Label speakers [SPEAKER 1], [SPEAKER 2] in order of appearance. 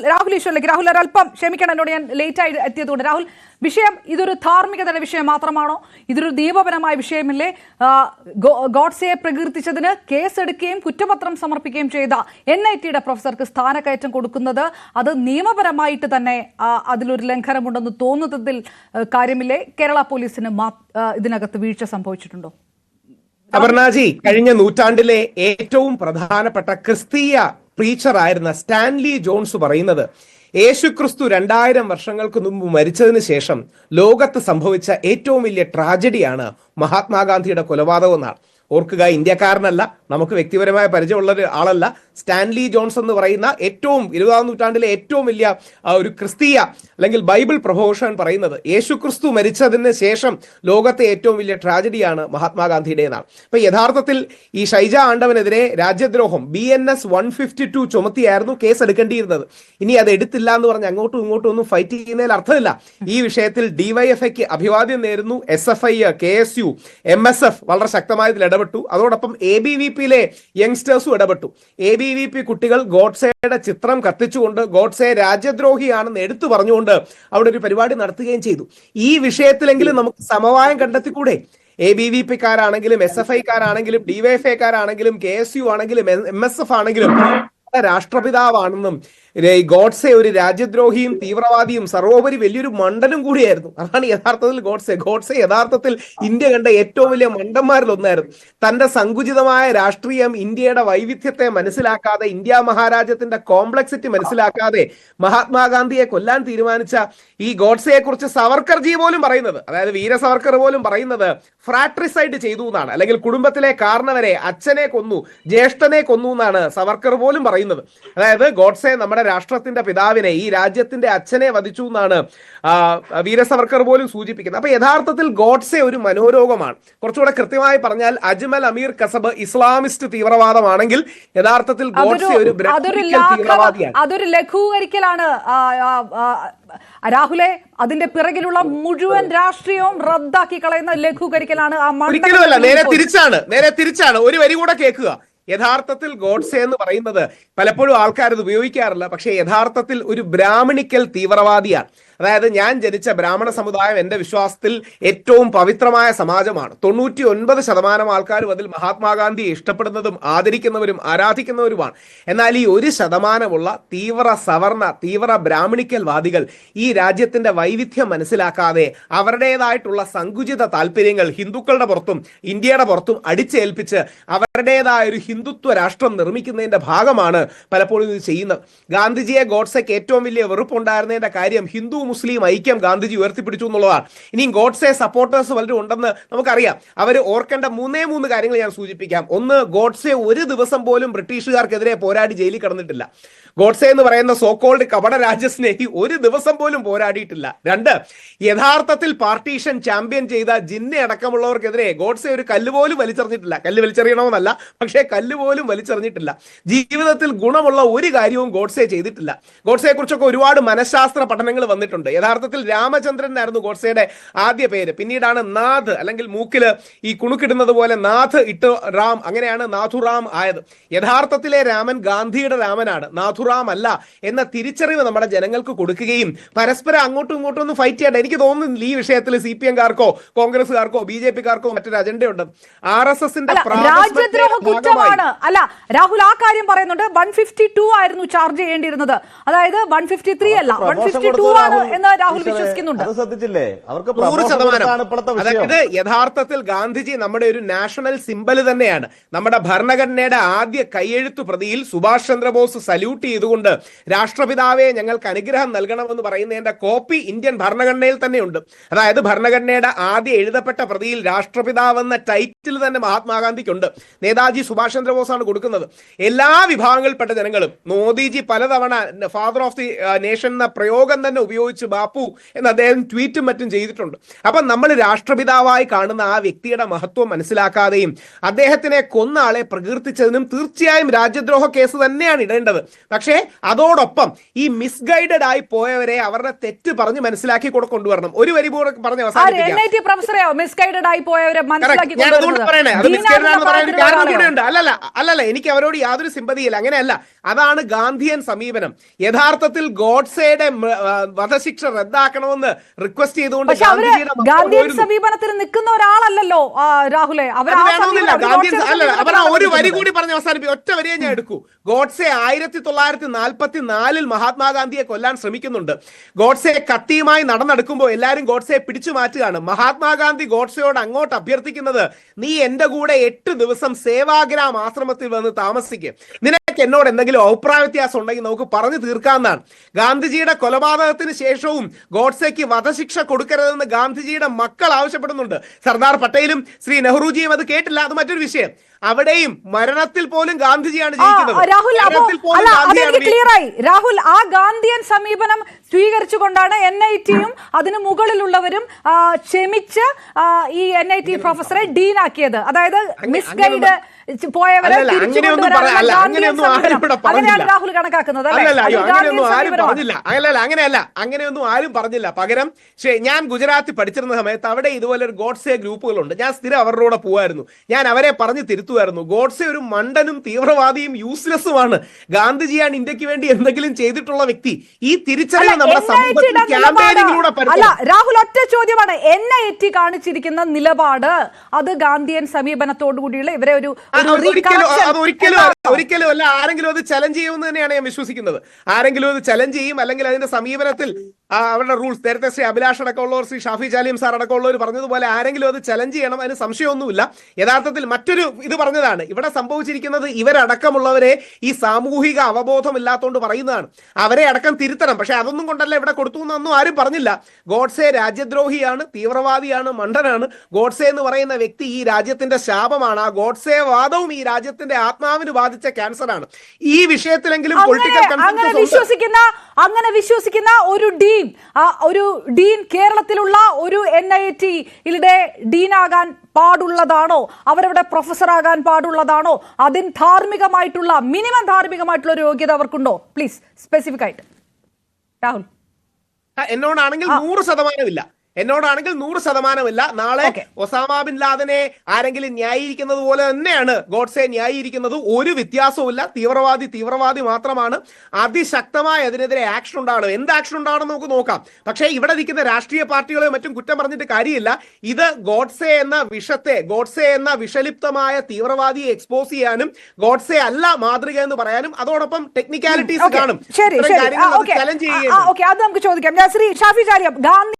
[SPEAKER 1] രാഹുൽ ഈശ്വറിലേക്ക്. രാഹുൽ ഒരല്പം ക്ഷമിക്കണം, എന്നോട് ഞാൻ ലേറ്റ് ആയി എത്തിയതുകൊണ്ട്. രാഹുൽ, വിഷയം ഇതൊരു ധാർമ്മികതയുടെ വിഷയം മാത്രമാണോ? ഇതൊരു നിയമപരമായ വിഷയമല്ലേ? ഗോഡ്സെയെ പ്രകീർത്തിച്ചതിന് കേസെടുക്കുകയും കുറ്റപത്രം സമർപ്പിക്കുകയും ചെയ്ത NITയുടെ പ്രൊഫസർക്ക് സ്ഥാനക്കയറ്റം കൊടുക്കുന്നത് അത് നിയമപരമായിട്ട് തന്നെ അതിലൊരു ലംഘനമുണ്ടെന്ന് തോന്നുന്നതിൽ കാര്യമില്ലേ? കേരള പോലീസിന് ഇതിനകത്ത് വീഴ്ച സംഭവിച്ചിട്ടുണ്ടോ?
[SPEAKER 2] അപർണാജി, കഴിഞ്ഞ നൂറ്റാണ്ടിലെ ഏറ്റവും പ്രധാനപ്പെട്ട ക്രിസ്തീയ പ്രീച്ചറായിരുന്ന സ്റ്റാൻലി ജോൺസ് പറയുന്നത് യേശുക്രിസ്തു 2000 വർഷങ്ങൾക്ക് മുമ്പ് മരിച്ചതിന് ശേഷം ലോകത്ത് സംഭവിച്ച ഏറ്റവും വലിയ ട്രാജഡിയാണ് മഹാത്മാഗാന്ധിയുടെ കൊലപാതകം എന്നാണ്. ഓർക്കുക, ഇന്ത്യക്കാരനല്ല, നമുക്ക് വ്യക്തിപരമായ പരിചയമുള്ള ആളല്ല. സ്റ്റാൻലി ജോൺസ് എന്ന് പറയുന്ന ഏറ്റവും 20ാം നൂറ്റാണ്ടിലെ ഏറ്റവും വലിയ ഒരു ക്രിസ്തീയ അല്ലെങ്കിൽ ബൈബിൾ പ്രഘോഷകൻ പറയുന്നത് യേശുക്രിസ്തു മരിച്ചതിന് ശേഷം ലോകത്തെ ഏറ്റവും വലിയ ട്രാജഡിയാണ് മഹാത്മാഗാന്ധിയുടേതാണ്. അപ്പൊ യഥാർത്ഥത്തിൽ ഈ ഷൈജ ആണ്ടവനെതിരെ രാജ്യദ്രോഹം BNS 152 ചുമത്തിയായിരുന്നു കേസ് എടുക്കേണ്ടിയിരുന്നത്. ഇനി അത് എടുത്തില്ല എന്ന് പറഞ്ഞ് അങ്ങോട്ടും ഇങ്ങോട്ടും ഒന്നും ഫൈറ്റ് ചെയ്യുന്നതിൽ അർത്ഥമില്ല. ഈ വിഷയത്തിൽ DYFIക്ക് അഭിവാദ്യം നേരുന്നു. SFI, KSU, MSF വളരെ ശക്തമായതിൽ ഇടപെട്ടു. അതോടൊപ്പം ABVPയിലെ യങ്സ്റ്റേഴ്സും ഇടപെട്ടു. ABVP കുട്ടികൾ ഗോഡ്സെയുടെ ചിത്രം കത്തിച്ചുകൊണ്ട് ഗോഡ്സെ രാജ്യദ്രോഹിയാണെന്ന് എടുത്തു പറഞ്ഞുകൊണ്ട് അവിടെ ഒരു പരിപാടി നടത്തുകയും ചെയ്തു. ഈ വിഷയത്തിലെങ്കിലും നമുക്ക് സമവായം കണ്ടെത്തിക്കൂടെ? ABVPക്കാരാണെങ്കിലും SFIക്കാരാണെങ്കിലും DYFIക്കാരാണെങ്കിലും KSU ആണെങ്കിലും MSF ആണെങ്കിലും രാഷ്ട്രപിതാവാണെന്നും ഗോഡ്സെ ഒരു രാജ്യദ്രോഹിയും തീവ്രവാദിയും സർവോപരി വലിയൊരു മണ്ടനും കൂടിയായിരുന്നു. അതാണ് യഥാർത്ഥത്തിൽ ഗോഡ്സെ യഥാർത്ഥത്തിൽ ഇന്ത്യ കണ്ട ഏറ്റവും വലിയ മണ്ടന്മാരിൽ ഒന്നായിരുന്നു. തന്റെ സങ്കുചിതമായ രാഷ്ട്രീയം, ഇന്ത്യയുടെ വൈവിധ്യത്തെ മനസ്സിലാക്കാതെ, ഇന്ത്യ മഹാരാജ്യത്തിന്റെ കോംപ്ലക്സിറ്റി മനസ്സിലാക്കാതെ മഹാത്മാഗാന്ധിയെ കൊല്ലാൻ തീരുമാനിച്ച ഈ ഗോഡ്സെയെ കുറിച്ച് സവർക്കർജി പോലും പറയുന്നത്, അതായത് വീര സവർക്കർ പോലും പറയുന്നത് ഫ്രാട്രിസൈഡ് ചെയ്തു എന്നാണ്. അല്ലെങ്കിൽ കുടുംബത്തിലെ കാരണവരെ, അച്ഛനെ കൊന്നു, ജ്യേഷ്ഠനെ കൊന്നു എന്നാണ് സവർക്കർ പോലും പറയുന്നത്. അതായത് ഗോഡ്സെ നമ്മുടെ രാഷ്ട്രത്തിന്റെ പിതാവിനെ, ഈ രാജ്യത്തിന്റെ അച്ഛനെ വധിച്ചു എന്നാണ് വീര സവർക്കർ പോലും സൂചിപ്പിക്കുന്നത്. അപ്പൊ യഥാർത്ഥത്തിൽ ഗോഡ്സെ ഒരു മനോരോഗമാണ്. കുറച്ചുകൂടെ കൃത്യമായി പറഞ്ഞാൽ അജ്മൽ അമീർ കസബ് ഇസ്ലാമിസ്റ്റ് തീവ്രവാദമാണെങ്കിൽ യഥാർത്ഥത്തിൽ ഗോഡ്സെ ഒരു തീവ്രവാദിയാണ്.
[SPEAKER 1] അതൊരു ലഘൂകരിക്കലാണ് രാഹുലെ. അതിന്റെ പിറകിലുള്ള മുഴുവൻ രാഷ്ട്രീയവും റദ്ദാക്കി കളയുന്ന ലഘൂകരിക്കലാണ്.
[SPEAKER 2] ഒരിക്കലുമല്ല, നേരെ തിരിച്ചാണ്. ഒരു വരി കൂടെ കേൾക്കുക. യഥാർത്ഥത്തിൽ ഗോഡ്സെ എന്ന് പറയുന്നത് പലപ്പോഴും ആൾക്കാർ ഇത് ഉപയോഗിക്കാറില്ല, പക്ഷേ യഥാർത്ഥത്തിൽ ഒരു ബ്രാഹ്മണിക്കൽ തീവ്രവാദിയാണ്. അതായത് ഞാൻ ജനിച്ച ബ്രാഹ്മണ സമുദായം എൻ്റെ വിശ്വാസത്തിൽ ഏറ്റവും പവിത്രമായ സമാജമാണ്. 99% ആൾക്കാരും അതിൽ മഹാത്മാഗാന്ധിയെ ഇഷ്ടപ്പെടുന്നതും ആദരിക്കുന്നവരും ആരാധിക്കുന്നവരുമാണ്. എന്നാൽ ഈ 1% തീവ്ര സവർണ, തീവ്ര ബ്രാഹ്മണിക്കൽ വാദികൾ ഈ രാജ്യത്തിന്റെ വൈവിധ്യം മനസ്സിലാക്കാതെ അവരുടേതായിട്ടുള്ള സങ്കുചിത താല്പര്യങ്ങൾ ഹിന്ദുക്കളുടെ പുറത്തും ഇന്ത്യയുടെ പുറത്തും അടിച്ചേൽപ്പിച്ച് അവരുടേതായ ഒരു ഹിന്ദുത്വ രാഷ്ട്രം നിർമ്മിക്കുന്നതിന്റെ ഭാഗമാണ് പലപ്പോഴും ഇത് ചെയ്യുന്നത്. ഗാന്ധിജിയെ ഗോഡ്സെക്ക് ഏറ്റവും വലിയ വെറുപ്പുണ്ടായിരുന്നതിന്റെ കാര്യം ഹിന്ദു മുസ്ലിം ഐക്യം ഗാന്ധിജി ഉയർത്തിപ്പിടിച്ചു എന്നുള്ളതാണ്. ഇനിയും ഗോഡ്സെ സപ്പോർട്ടേഴ്സ് പലരും ഉണ്ടെന്ന് നമുക്കറിയാം. അവർ ഓർക്കേണ്ട 3 കാര്യങ്ങൾ ഞാൻ സൂചിപ്പിക്കാം. ഒന്ന്, ഗോഡ്സെ ഒരു ദിവസം പോലും ബ്രിട്ടീഷുകാർക്കെതിരെ പോരാടി ജയിലിൽ കിടന്നിട്ടില്ല. ഗോഡ്സെ എന്ന് പറയുന്ന സോക്കോൾഡ് കപട രാജ്യസ്നേഹി ഒരു ദിവസം പോലും പോരാടിയിട്ടില്ല. 2, യഥാർത്ഥത്തിൽ പാർട്ടീഷൻ ചാമ്പ്യൻ ചെയ്ത ജിന്നെ അടക്കമുള്ളവർക്കെതിരെ ഗോഡ്സെ ഒരു കല്ല് പോലും വലിച്ചെറിഞ്ഞിട്ടില്ല. കല്ല് വലിച്ചെറിയണമെന്നല്ല, പക്ഷേ കല്ല് പോലും വലിച്ചെറിഞ്ഞിട്ടില്ല. ജീവിതത്തിൽ ഗുണമുള്ള ഒരു കാര്യവും ഗോഡ്സെ ചെയ്തിട്ടില്ല. ഗോഡ്സെയെ കുറിച്ചൊക്കെ ഒരുപാട് മനഃശാസ്ത്ര പഠനങ്ങൾ വന്നിട്ടുണ്ട്. യഥാർത്ഥത്തിൽ രാമചന്ദ്രനായിരുന്നു ഗോഡ്സെയുടെ ആദ്യ പേര്. പിന്നീടാണ് നാഥ്, അല്ലെങ്കിൽ മൂക്കില് ഈ കുണുക്കിടുന്നത് പോലെ നാഥ് ഇട്ട് റാം, അങ്ങനെയാണ് നാഥുറാം ആയത്. യഥാർത്ഥത്തിലെ രാമൻ ഗാന്ധിയുടെ രാമനാണ്, നാഥുറാം അല്ല എന്ന തിരിച്ചറിവ് നമ്മുടെ ജനങ്ങൾക്ക് കൊടുക്കുകയും പരസ്പരം അങ്ങോട്ടും ഇങ്ങോട്ടും ഒന്ന് ഫൈറ്റ് ചെയ്യേണ്ട. എനിക്ക് തോന്നുന്നില്ല ഈ വിഷയത്തിൽ CPM-കാർക്കോ കോൺഗ്രസ്സുകാർക്കോ BJP-കാർക്കോ മറ്റൊരു അജണ്ടയുണ്ട്. RSSന്റെ
[SPEAKER 1] അല്ല രാഹുൽ, ആ കാര്യം പറയുന്നുണ്ട്. 152 ആയിരുന്നു ചാർജ് ചെയ്യേണ്ടിയിരുന്നത്, അതായത് 153 അല്ല, 152 ആണ് എന്ന് രാഹുൽ വിശ്വസിക്കുന്നുണ്ട്.
[SPEAKER 2] അതായത് യഥാർത്ഥത്തിൽ ഗാന്ധിജി നമ്മുടെ ഒരു നാഷണൽ സിംബൽ തന്നെയാണ്. നമ്മുടെ ഭരണഘടനയുടെ ആദ്യ കൈയെഴുത്തു പ്രതിയിൽ സുഭാഷ് ചന്ദ്രബോസ് സല്യൂട്ട് ചെയ്തുകൊണ്ട് രാഷ്ട്രപിതാവെ ഞങ്ങൾക്ക് അനുഗ്രഹം നൽകണമെന്ന് പറയുന്നതിന്റെ കോപ്പി ഇന്ത്യൻ ഭരണഘടനയിൽ തന്നെയുണ്ട്. അതായത് ഭരണഘടനയുടെ ആദ്യ എഴുതപ്പെട്ട പ്രതിയിൽ രാഷ്ട്രപിതാവ് എന്ന ടൈറ്റിൽ തന്നെ മഹാത്മാഗാന്ധിക്കുണ്ട്. നേതാജി സുഭാഷ് ചന്ദ്രബോസാണ് കൊടുക്കുന്നത്. എല്ലാ വിഭാഗങ്ങളിൽപ്പെട്ട ജനങ്ങളും മോദിജി പലതവണ ഫാദർ ഓഫ് ദി നേഷൻ എന്ന പ്രയോഗം തന്നെ ഉപയോഗിച്ച് കൊച്ചു ബാപ്പു എന്ന് അദ്ദേഹം ട്വീറ്റും മറ്റും ചെയ്തിട്ടുണ്ട്. അപ്പം നമ്മൾ രാഷ്ട്രപിതാവായി കാണുന്ന ആ വ്യക്തിയുടെ മഹത്വം മനസ്സിലാക്കാതെയും അദ്ദേഹത്തിനെ കൊന്ന ആളെ പ്രകീർത്തിച്ചതിനും തീർച്ചയായും രാജ്യദ്രോഹ കേസ് തന്നെയാണ് ഇടേണ്ടത്. പക്ഷേ അതോടൊപ്പം ഈ മിസ്ഗൈഡഡ് ആയി പോയവരെ അവരുടെ തെറ്റ് പറഞ്ഞ് മനസ്സിലാക്കി കൂടെ കൊണ്ടുവരണം. ഒരു വരി കൂടെ പറഞ്ഞ് അവസാനിപ്പിക്കാം.
[SPEAKER 1] പ്രൊഫസറെയോ മിസ്ഗൈഡഡ് ആയി പോയവരെ മനസ്സിലാക്കി
[SPEAKER 2] പറയണേ, അത് മിസ്ഗൈഡഡ് ആണെന്ന് പറയാൻ ഒരു കാരണം കൂടെ ഉണ്ട്. അല്ലല്ല, എനിക്ക് അവരോട് യാതൊരു സിമ്പതിയില്ല. അങ്ങനെയല്ല, അതാണ് ഗാന്ധിയൻ സമീപനം. യഥാർത്ഥത്തിൽ ഗോഡ്സെയുടെ വധശിക്ഷ റദ്ദാക്കണമെന്ന് റിക്വസ്റ്റ് ചെയ്തുകൊണ്ട്
[SPEAKER 1] ഗാന്ധിയൻ സമീപനത്തിൽ നിൽക്കുന്ന ഒരാളല്ലോ രാഹുലെ.
[SPEAKER 2] അവർ ഒരു വരി കൂടി പറഞ്ഞ് അവസാനിപ്പിക്കും. ഒറ്റ വരിയെ ഞാൻ എടുക്കൂ. ഗോഡ്സെ 1944 മഹാത്മാഗാന്ധിയെ കൊല്ലാൻ ശ്രമിക്കുന്നുണ്ട്. ഗോഡ്സെ കത്തിയുമായി നടന്നെടുക്കുമ്പോൾ എല്ലാവരും ഗോഡ്സെയെ പിടിച്ചു മാറ്റുകയാണ്. മഹാത്മാഗാന്ധി ഗോഡ്സെയോട് അങ്ങോട്ട് അഭ്യർത്ഥിക്കുന്നത്, നീ എന്റെ കൂടെ 8 ദിവസം സേവാഗ്രാം ആശ്രമത്തിൽ വന്ന് താമസിക്കുക, നിനക്ക് എന്നോട് എന്തെങ്കിലും അഭിപ്രായ വ്യത്യാസം ഉണ്ടെങ്കിൽ നമുക്ക് പറഞ്ഞു തീർക്കാമെന്നാണ്. ഗാന്ധിജിയുടെ കൊലപാതകത്തിന് ശേഷവും ഗോഡ്സെക്ക് വധശിക്ഷ കൊടുക്കരുതെന്ന് ഗാന്ധിജിയുടെ മക്കൾ ആവശ്യപ്പെടുന്നുണ്ട്. സർദാർ പട്ടേലും ശ്രീ നെഹ്റുജിയും അത് കേട്ടില്ല, അത് മറ്റൊരു വിഷയം. അവിടെയും മരണത്തിൽ പോലും ഗാന്ധിജിയാണ് ജയിക്കുന്നത്.
[SPEAKER 1] രാഹുൽ, ആ ഗാന്ധിയൻ സമീപനം സ്വീകരിച്ചുകൊണ്ടാണ് NITയും അതിന് മുകളിലുള്ളവരും ക്ഷമിച്ച് ഈ NIT പ്രൊഫസറെ ഡീനാക്കിയത്. അതായത് മിസ്ഗൈഡ് പോയവരെ അങ്ങനെയാണ് രാഹുൽ കണക്കാക്കുന്നത്.
[SPEAKER 2] അങ്ങനെയൊന്നും ആരും പറഞ്ഞില്ല. പകരം ഞാൻ ഗുജറാത്തിൽ പഠിച്ചിരുന്ന സമയത്ത് അവിടെ ഇതുപോലെ ഒരു ഗോഡ്സെ ഗ്രൂപ്പുകളുണ്ട്. ഞാൻ സ്ഥിരം അവരുടെ കൂടെ പോവായിരുന്നു. ഞാൻ അവരെ പറഞ്ഞു തിരുത്തുമായിരുന്നു. ഗോഡ്സെ ഒരു മണ്ടനും തീവ്രവാദിയും യൂസ്ലെസ്സുമാണ്. ഗാന്ധിജിയാണ് ഇന്ത്യക്ക് വേണ്ടി എന്തെങ്കിലും ചെയ്തിട്ടുള്ള വ്യക്തി. ഈ തിരിച്ചറിവ് നമ്മുടെ സമൂഹത്തിൽ ക്യാമ്പയിനിലൂടെ
[SPEAKER 1] രാഹുൽ, ഒറ്റ ചോദ്യമാണ്. NIT കാണിച്ചിരിക്കുന്ന നിലപാട് അത് ഗാന്ധിയൻ സമീപനത്തോടുകൂടിയുള്ള ഇവരെ
[SPEAKER 2] ഒരിക്കലും അല്ല. ആരെങ്കിലും അത് ചലഞ്ച് ചെയ്യുമെന്ന് തന്നെയാണ് ഞാൻ വിശ്വസിക്കുന്നത്. ആരെങ്കിലും അത് ചലഞ്ച് ചെയ്യും, അല്ലെങ്കിൽ അതിന്റെ സമീപനത്തിൽ അവരുടെ റൂൾസ്, നേരത്തെ ശ്രീ അഭിലാഷ് അടക്കമുള്ളവർ, ശ്രീ ഷാഫി ജാലിയം സാർ അടക്കമുള്ളവർ പറഞ്ഞതുപോലെ ആരെങ്കിലും അത് ചലഞ്ച് ചെയ്യണം. അതിന് സംശയമൊന്നുമില്ല. യഥാർത്ഥത്തിൽ മറ്റൊരു ഇത് പറഞ്ഞതാണ്. ഇവിടെ സംഭവിച്ചിരിക്കുന്നത് ഇവരടക്കമുള്ളവരെ ഈ സാമൂഹിക അവബോധം ഇല്ലാത്തതുകൊണ്ട് പറയുന്നതാണ്. അവരെ അടക്കം തിരുത്തണം. പക്ഷെ അതൊന്നും കൊണ്ടല്ല ഇവിടെ കൊടുത്തു എന്നൊന്നും ആരും പറഞ്ഞില്ല. ഗോഡ്സെ രാജ്യദ്രോഹിയാണ്, തീവ്രവാദിയാണ്, മണ്ടനാണ്. ഗോഡ്സെ എന്ന് പറയുന്ന വ്യക്തി ഈ രാജ്യത്തിന്റെ ശാപമാണ്. ആ ഗോഡ്സെ വാദവും ഈ രാജ്യത്തിന്റെ ആത്മാവിന് ബാധിച്ച ക്യാൻസറാണ്. ഈ വിഷയത്തിലെങ്കിലും
[SPEAKER 1] അങ്ങനെ വിശ്വസിക്കുന്ന ഒരു ഡീൻ കേരളത്തിലുള്ള ഒരു NIT-യുടെ ഡീനാകാൻ പാടുള്ളതാണോ? അവരവിടെ പ്രൊഫസറാകാൻ പാടുള്ളതാണോ? അതിന് ധാർമ്മികമായിട്ടുള്ള മിനിമം ധാർമ്മികമായിട്ടുള്ള ഒരു യോഗ്യത അവർക്കുണ്ടോ? പ്ലീസ് സ്പെസിഫിക് ആയിട്ട് രാഹുൽ.
[SPEAKER 2] എന്നോടാണെങ്കിൽ 100% എന്നോടാണെങ്കിൽ 100% നാളെ ഒസാമ ബിൻ ലാദനെ ആരെങ്കിലും ന്യായീകരിക്കുന്നത് പോലെ തന്നെയാണ് ഗോഡ്സെ ന്യായീകരിക്കുന്നത്. ഒരു വ്യത്യാസവും. തീവ്രവാദി മാത്രമാണ്. അതിശക്തമായ അതിനെതിരെ ആക്ഷൻ ഉണ്ടാകണം. എന്ത് ആക്ഷൻ ഉണ്ടാകണം നമുക്ക് നോക്കാം. പക്ഷേ ഇവിടെ നിൽക്കുന്ന രാഷ്ട്രീയ പാർട്ടികളെ മറ്റും കുറ്റം പറഞ്ഞിട്ട് കാര്യമില്ല. ഇത് ഗോഡ്സെ എന്ന വിഷലിപ്തമായ തീവ്രവാദിയെ എക്സ്പോസ് ചെയ്യാനും ഗോഡ്സെ അല്ല മാതൃക എന്ന് പറയാനും അതോടൊപ്പം ടെക്നിക്കാലിറ്റീസ് കാണും.
[SPEAKER 1] അത് നമുക്ക് ചോദിക്കാം. ശ്രീ ഷാഫി ജാലിയം, ഗാന്ധി